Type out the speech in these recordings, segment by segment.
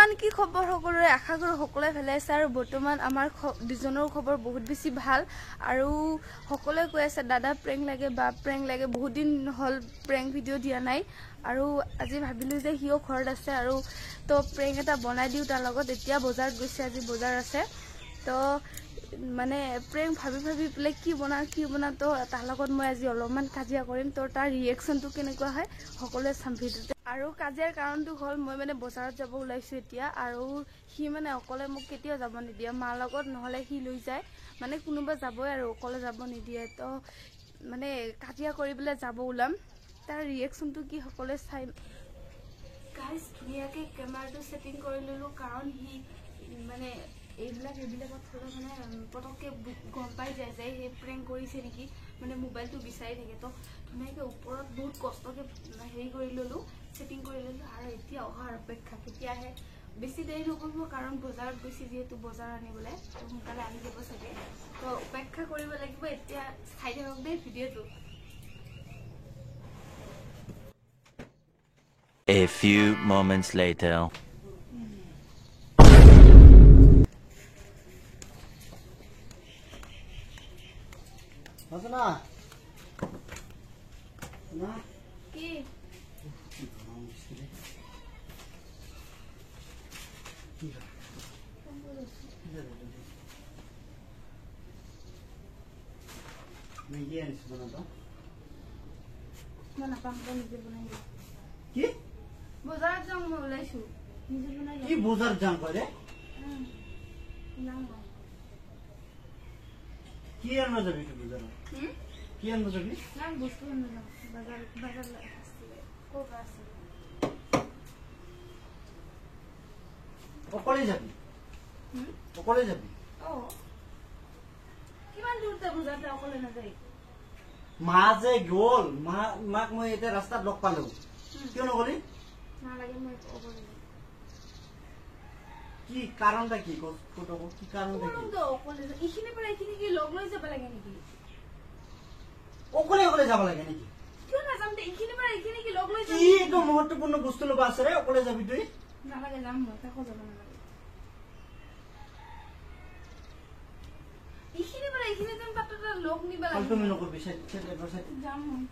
বৰ্তমান কি খবৰ সকলোৰে আশা কৰো সকলোৱে ভালে আছে আৰু বৰ্তমান আমাৰ দুজনৰ খবৰ বহুত বেছি ভাল আৰু সকলোৱে কৈ আছে দাদা প্ৰেং লাগে বহুত দিন হল প্ৰেং ভিডিও দিয়া নাই আৰু আজি ভাবিলো যে হিও ঘৰত আছে আৰু তো প্ৰেং এটা বনাই দিও তাৰ লগত এতিয়া বজাৰত গৈছে আজি বজাৰ আছে তো মানে প্ৰেং ভাবি প্লে কি বনা তো তাৰ লগত মই আজি অলপমান কাজিয়া কৰিম তো তাৰ ৰিয়েকশনটো কেনেকুৱা হয় সকলোৱে চাম ভিডিওতে আৰু কাজিয়াৰ কাৰণটো হ'ল মই মানে বজাৰত যাব ওলাইছো এতিয়া আৰু হি মানে অকলে মোক কেতিয়াও যাব নিদিয়ে মাৰ লগত নহলে হি লৈ যায় মানে কোনোবা যাবই আৰু অকলে যাব নিদিয়ে তো মানে কাজিয়া কৰিবলৈ যাব ওলাম তাৰ ৰিয়েকশনটো কি সকলোৱে চাই গাইস ধুনীয়াকৈ কেমেৰাটো সেটিং কৰি ললো কাৰণ হি মানে এইবিলাকত থলে মানে পটককে গম পাই যায় যে হে প্ৰেং কৰিছে নেকি মানে মোবাইলটো বিচাৰি থাকে তো ধুনীয়াকৈ ওপৰত বহুত কষ্টকে হেৰি কৰি ললো সেটিং কৰি ললো আৰু এতিয়া অহাৰ অপেক্ষা কেতিয়া আহে বেছি দেৰি নকৰিব কাৰণ বজাৰত গৈছে যেহেতু বজাৰ আনিবলৈ সোনকালে আনি যাব চাগে তো অপেক্ষা কৰিব লাগিব এতিয়া চাই থাকক দেই ভিডিঅ'টো A few moments later. Masana. Na. কি Maggi anis banata. মনা পাম নিজে বনাই দিও কি বজাৰত যাম মই ওলাইছো নিজে বনাই কি বজাৰ যাম কৰে নাম কি আনব যাবি তুই বজাৰত কি আনব যাবি নাম বস্তু আনলাম বাজাৰ আসছে কোক আছে অকলে যাবি অকলে যাবি ও কিমান দূৰতে বজাৰতে অকলে নাযায় মা যে গ'ল মাক মই এতিয়া ৰাস্তাত লগ পালো কিয় নগলি নালাগে মই অকলে কি কাৰণটা কি কত কি কাৰণটা কি তো অকলে এইখিনি পৰা এইখিনি কি লগ লৈ যাব লাগে নেকি অকলে অকলে যাব লাগে নেকি কিয় না যাম এইখিনি পৰা এইখিনি কি লগ লৈ কি তো মহত্বপূৰ্ণ বস্তু লবা আছে ৰে অকলে যাবি তুই নালাগে যাম মই তাকো যাব নালাগে এইখিনি পৰা এইখিনি যেন পাত্ৰটা লগ নিবা লাগে তুমি নকৰবি সাইড যাম মই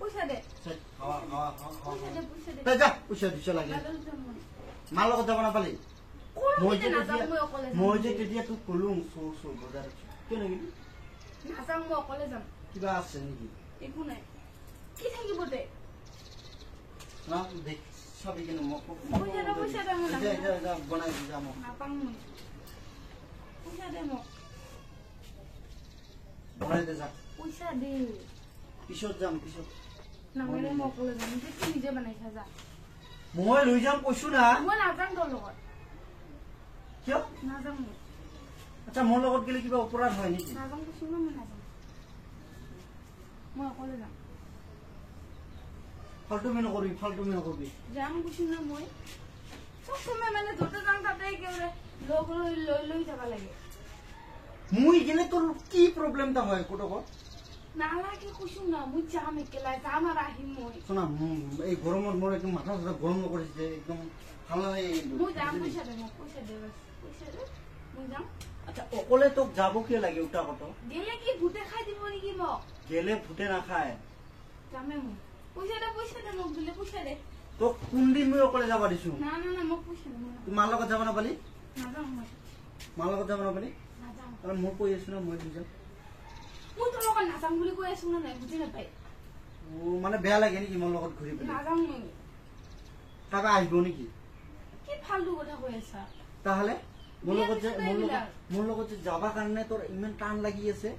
পইচা দে পইচা দে পইচা দে তই যা পইচা দিছ লাগে মাৰ লগত যাব নাপালি মই যে তেতিয়া তোক কলো চো বজাৰত কিয় নগলি নাযাম মই অকলে যাম কিবা আছে নেকি একো নাই কি থাকিব দে না দেখ সবই কেন পইচা দে মই যা বনাই দি যাম নাপাম মই পইচা দে মোক বনাই দে যা পইচা দে পিছত যাম পিছত নালাগে মই অকলে যাম নিজে বনাইছা যা মই লৈ যাম কৈছো না মই নাযাম তোৰ লগত কিয় নাযাম মই আচ্ছা মোৰ লগত গেলে কিবা অপৰাধ হয় নেকি নাযাম কৈছো না মই নাযাম মই অকলে যাম ফাল্টুমি নকৰবি যাম কৈছো না মই চব সময় মানে য'তে যাম তাতে একেবাৰে লগ লৈ যাব লাগে মই গেলে তোৰ কি প্ৰব্লেমটা হয় কটক নালাগে কৈছো না মই যাম একেলা যাম আৰু আহিম মই শোনা এই গৰমত মোৰ একদম মাথা চাথা গৰম নকৰিছে একদম ভাল নালাগে মই যাম পইচা দে মোক পইচা দে মই যাম আচ্ছা অকলে তোক যাব কিয় লাগে উল্টা কত গেলে কি ভূতে খাই দিব নেকি মোক গেলে ভূতে নাখায় যামে মই পইচা দে মোক দিলে পইচা দে তোক কোনদিন মই অকলে যাব দিছো না মোক পইচা দে তোৰ মাৰ লগত যাব নাপালি নাযাম মই মাৰ লগত যাব নাপালি নাযাম কাৰণ মই কৈ আছো না মই লৈ যাম মই তোৰ লগত নাযাম বুলি কৈ আছো না নাই বুজি নাপায় মানে বেয়া লাগে নেকি মোৰ লগত ঘূৰি পেলাই নাযাম মই কাকা আহিব নেকি কি ফালতু কথা কৈ আছা তাহলে মোৰ লগত যে যাবা কাৰণে তোৰ ইমান টান লাগি আছে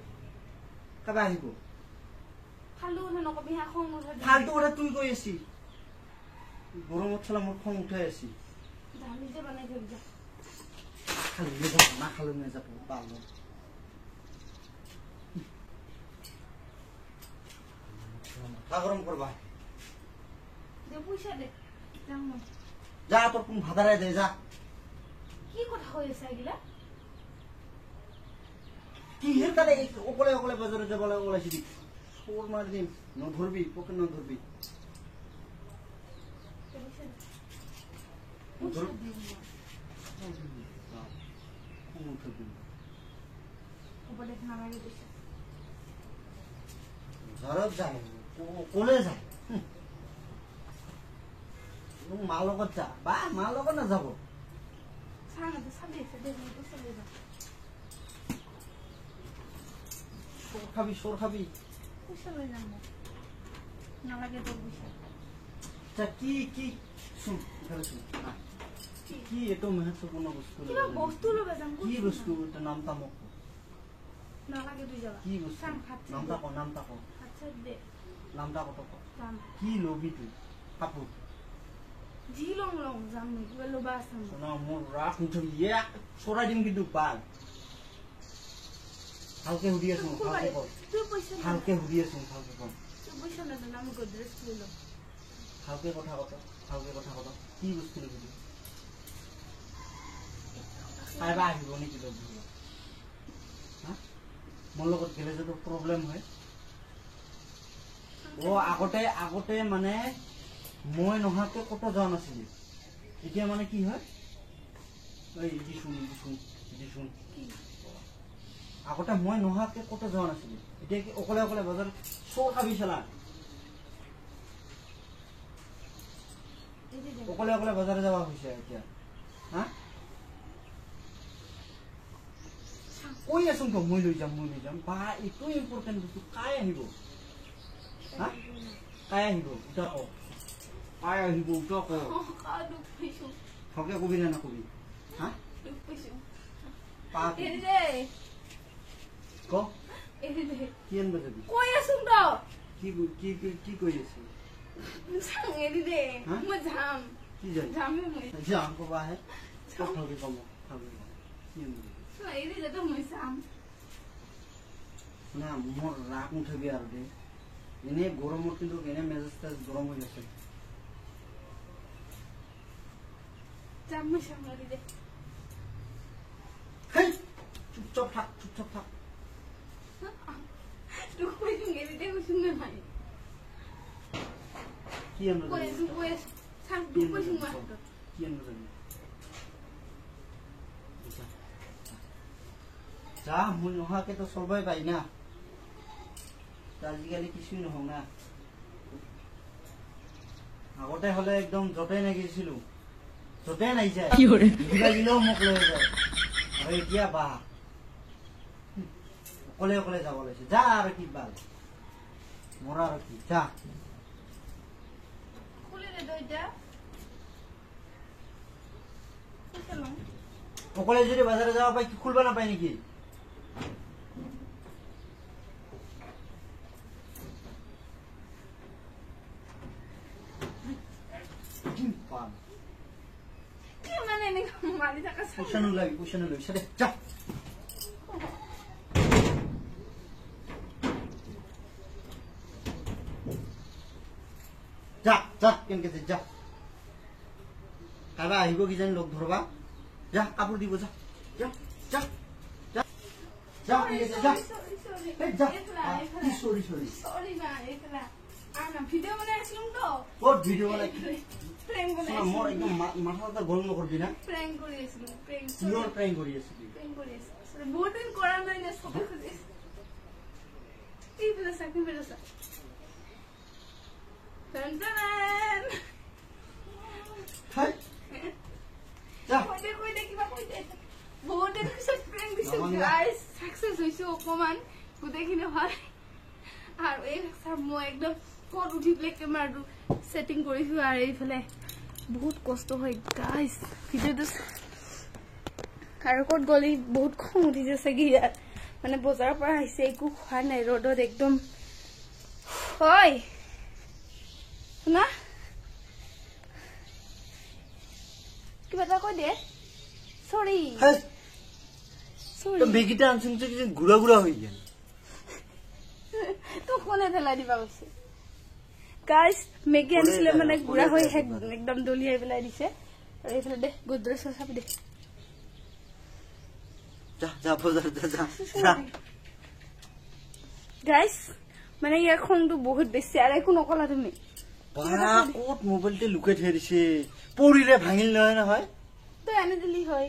কাবা আহিব ফালতু কথা নকবি হা খং উঠে ফালতু কথা তুই কৈ আছি গৰমত চলা মোৰ খং উঠাই আছি নিজে বনাই দিবি যা খালি নেযাব না খালি নেযাব পালো গৰম কৰবা দে পইচা দে যাম মই যা তোৰ কোন ভাদাৰাই দে যা কি কথা কৈ আছা এগিলা কিহেৰ কাৰণে অকলে অকলে বজাৰত যাব ওলাইছিলি চোৰ মাৰি দিম নধৰবি পকে নধৰবি ঘৰত যায় কলে যায় মাৰ লগত যা বা মাৰ লগত নাযাব চোৰ খাবি কি কি শুন কি এইটো মহত্বপূৰ্ণ বস্তু কি বস্তু নাম তামক কি বস্তু নামটা ক নামটা কত কি লবি তুই কাপোৰ মোৰ ৰাখ নুঠবি চৰাই দিম কিন্তু পাল ভালকে সুধি আছো ভালকে সুধি আছো ভালকে কম ভালকে কথা কত কি বস্তু লবি খাইবা আহিব নেকি লবি মোৰ লগত গেলে যদি প্ৰব্লেম হয় আগতে মানে মই নহাকে কত যোৱা নাছিলি এতিয়া মানে কি হয় আগতে মই নহাকে কত যোৱা নাছিলি এতিয়া কি অকলে অকলে বজাৰ চোৰ খাবি চালা অকলে অকলে বজাৰে যাবা হৈছে এতিয়া হা কৈ আছো তো মই লৈ যাম বা এইটো ইম্পৰ্টেণ্ট বস্তু কাই আহিব হা কাই আহিব উঠা ক কাই আহিব উঠা ক ভালকে কবি নে নকবি হা ক কি আনব যাবি কৈ আছো তো কি কৈ আছো কি যাম কবা হে ভালকে কম কি আনব না মোৰ ৰাগ নুঠবি আৰু দে এনে গৰমত কিন্তু এনে মেজাজটা গৰম হৈ আছে চুপচাপ থাক কি আনব যা মই নহাকে তো চলবাই পাই না আজিকালি কিছুই নহও না আগতে হলে একদম যতে নাগিছিলো যতে নাই যায় দিলেও মোক লৈ যায় আৰু এতিয়া বা অকলে অকলে যাব লাগিছে যা আৰু কি বাল মৰা আৰু কি যা অকলে যদি বাজারে যাওয়া পাই কি খুলবা না পাই নাকি পয়সা লই সাথে যা যা যা কেনকে যা কাবা আহিব কি জানি লগ ধরবা যা কাপড় দিব যা যা যা যা যা যা সরি না ভিডিও বানাইছিলাম তো কোন ভিডিও বানাই প্র্যাঙ্ক বানাইছিলাম মোর একদম মাথাটা গরম করবি না প্র্যাঙ্ক করিয়েছিলাম প্র্যাঙ্ক করিয়েছিলাম বহুত দিন করা নাই না সব খুঁজে এই ফেলসা টান হাই যা কই দে বহুত দিন পিছত প্র্যাঙ্ক দিছো গাইস সাকসেস হইছে অপমান গুটেখিনি হয় আর এই স্যার মই একদম কত উঠি প্লে ক্যামেরাটো সেটিং কৰিছো আৰু এইফালে বহুত কষ্ট হয় গাইস ভিডিওটো আৰু কত গলি বহুত খং উঠিছে সগি ইয়াৰ মানে বজাৰৰ পৰা আহিছে একো খোৱা নাই ৰডত একদম হয় না কিবা এটা কৈ দে সরি তো বেগিটা আনছুন যে গুড়া গুড়া হই গেল তো কোনে ঠেলা দিবা কইছে গাইস মেগি আনছিলে মানে গুড়া হৈ একদম দলিয়াই পেলাই দিছে আৰু এইফালে দে গোদৰেজ চাপ দে যা যা বজাৰ যা গাইস মানে ইয়াৰ খংটো বহুত বেছি আৰু একো নকলা তুমি এটা ক'ত মোবাইলটো লুকাই থৈ দিছে পৰিলে ভাঙিল নহয় তই আনি দিলি হয়